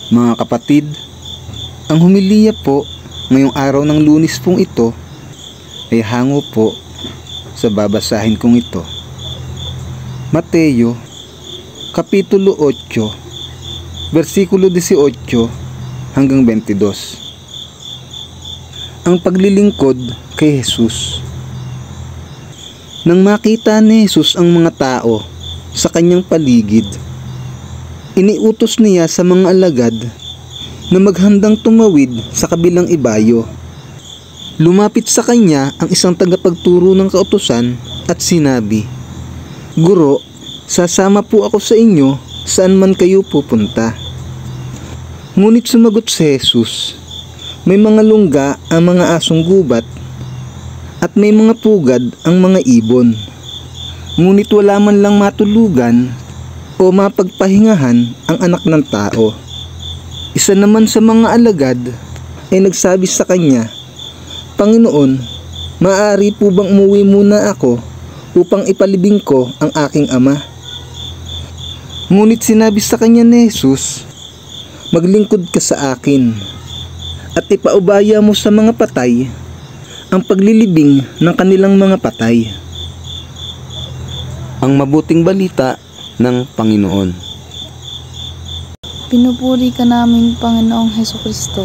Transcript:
Mga kapatid, ang humiliya po ngayong araw ng Lunes pong ito ay hango po sa babasahin kong ito. Mateo, Kapitulo 8, versikulo 18 hanggang 22. Ang paglilingkod kay Jesus. Nang makita ni Jesus ang mga tao sa kanyang paligid, iniutos niya sa mga alagad na maghandang tumawid sa kabilang ibayo. Lumapit sa kanya ang isang tagapagturo ng kautusan at sinabi, "Guro, sasama po ako sa inyo saan man kayo pupunta." Ngunit sumagot si Jesus, "May mga lungga ang mga asong gubat at may mga pugad ang mga ibon. Ngunit wala man lang matulugan o mapagpahingahan ang anak ng tao." Isa naman sa mga alagad ay nagsabi sa kanya, "Panginoon, maaari po bang umuwi muna ako upang ipalibing ko ang aking ama?" Ngunit sinabi sa kanya ni Jesus, "Maglingkod ka sa akin at ipaubaya mo sa mga patay ang paglilibing ng kanilang mga patay." Ang mabuting balita ng Panginoon. Pinupuri ka namin, Panginoong Hesukristo.